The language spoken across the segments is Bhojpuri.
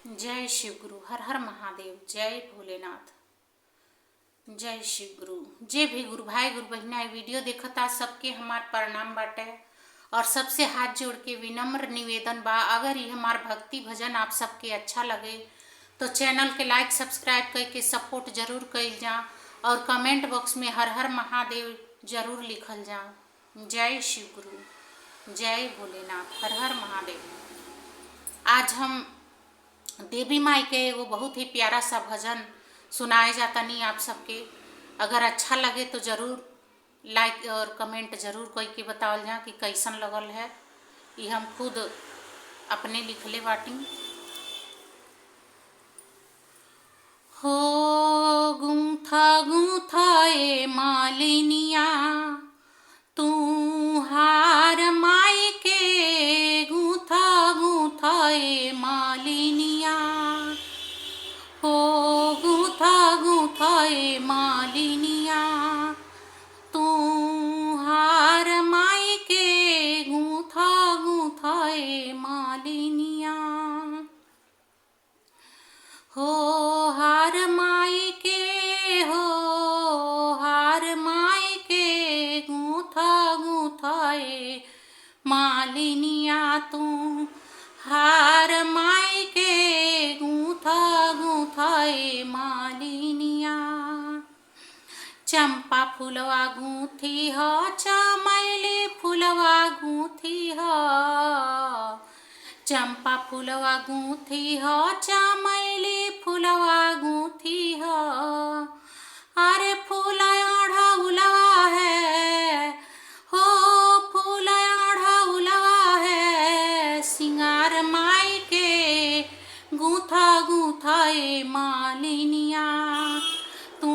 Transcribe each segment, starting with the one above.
जय शिव गुरु। हर हर महादेव। जय भोलेनाथ। जय शिव गुरु। जे भी गुरु भाई गुरु बहिना ये वीडियो देखता सबके हमार प्रणाम बाटे और सबसे हाथ जोड़ के विनम्र निवेदन बा, अगर ये हमार भक्ति भजन आप सबके अच्छा लगे तो चैनल के लाइक सब्सक्राइब करके सपोर्ट जरूर कइल जा और कमेंट बॉक्स में हर हर महादेव जरूर लिखल जा। जय शिव गुरु। जय भोलेनाथ। हर हर महादेव। आज हम देवी माई के एगो बहुत ही प्यारा सा भजन सुनाए जाता। नहीं आप सबके अगर अच्छा लगे तो ज़रूर लाइक और कमेंट जरूर कोई के बतावल जा कि कैसन लगल है। ये हम खुद अपने लिखले बाटी। हो गूंथा गूंथा ए मालिनिया तू हार माई के गूंथा गूंथा ए मालिनिया। हो गूंथा गूंथा ए मालिनिया तू हार माई के गूंथा गूंथा ए मालिनिया। हो हार माई के हो हार माई के गूंथा गूंथा ए मालिनिया तू हार माई के गूंथा गूंथा ए मालिनिया। चंपा फुलवा गूंथी ह चमेली फुलवा गूंथी ह। चंपा फुलवा गूंथी ह चमेली फुलवा गूंथी ह। अरे फूल ओढ़ौलवा है हो फूल ओढ़ौलवा है सिंगार माई के गूंथा गूंथा ए मालिनिया तू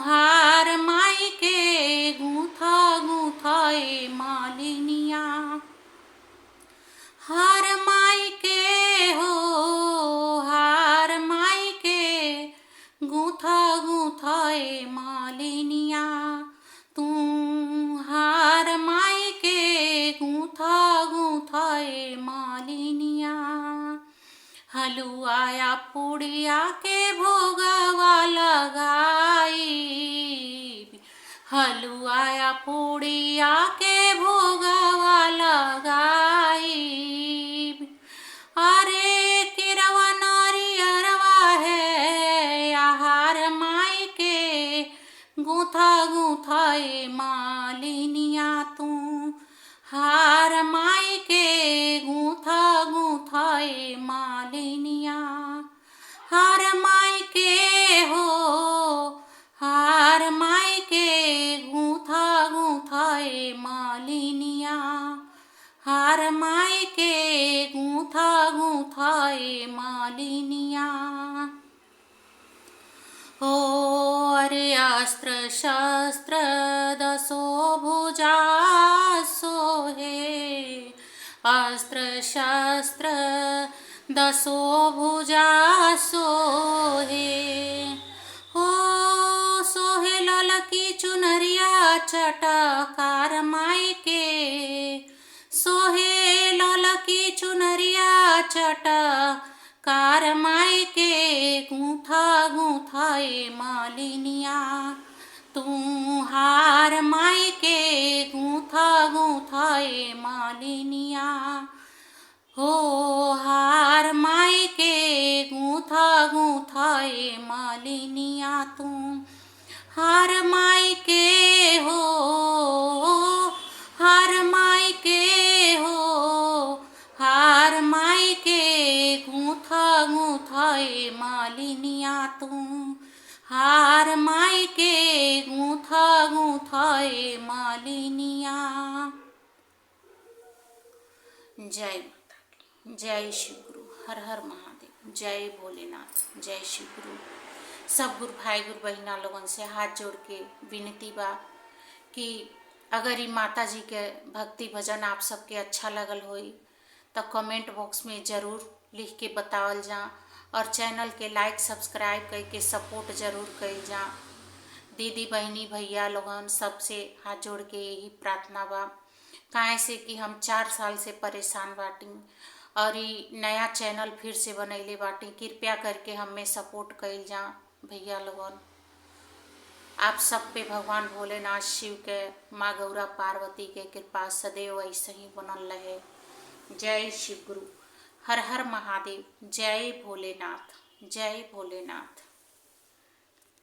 हार माई के गूंथा गूंथा ए मालिनिया। हार माई के हो हार माई के गूंथा गूंथा ए मालिनिया तू हार माई के गूंथा गूंथा ए मालिनिया। हलुआया पुड़िया के भोगवा लगाई हलुआया पुड़िया के भोगवा लगाई। अरे किरवा नारियरवा है हार माई के गूंथा गूंथा ए मालिनिया तू हार माई के गूंथा गूंथा ए मालिनिया। हार माई के हो हार माई के गूंथा गूंथा ए मालिनिया। हार माई के गूंथा गूंथा ए मालिनिया। हो अरे अस्त्र शस्त्र दसो भुजा सोहे अस्त्र शस्त्र दसो भुजा सोहे। हो सोहे ललकी चुनरिया चटकार माई के सोहे ललकी चुनरिया चटकार माई के गूंथा गूंथा ए मालिनिया तू हार माई के गूंथा गूंथा ए मालिनिया। हो हार माई के गूंथा गूंथा ए मालिनिया तू हार माई के हो हार माई के हो हार माई के गूंथा गूंथा ए मालिनिया तू हार माई के गूंथा गूंथा ए मालिनिया। जय माता। जय शिव गुरु। हर हर महादेव। जय भोलेनाथ। जय शिव गुरु। सब गुरु भाई गुरु बहिना लोगन से हाथ जोड़ के विनती बा कि अगर ये माता जी के भक्ति भजन आप सबके अच्छा लगल होई तो कमेंट बॉक्स में ज़रूर लिख के बतावल जा और चैनल के लाइक सब्सक्राइब करके सपोर्ट ज़रूर कइल जा। दीदी बहनी भैया लोगन सबसे हाथ जोड़ के यही प्रार्थना बा, काहे से कि हम 4 साल से परेशान बाटी और ई नया चैनल फिर से बनैले बाटे, कृपया करके हमें सपोर्ट कइल जा भैया लोगन। आप सब पे भगवान भोलेनाथ शिव के, माँ गौरा पार्वती के कृपा सदैव ऐसे ही बनल रहे। जय शिव गुरु। हर हर महादेव। जय भोलेनाथ। जय भोलेनाथ।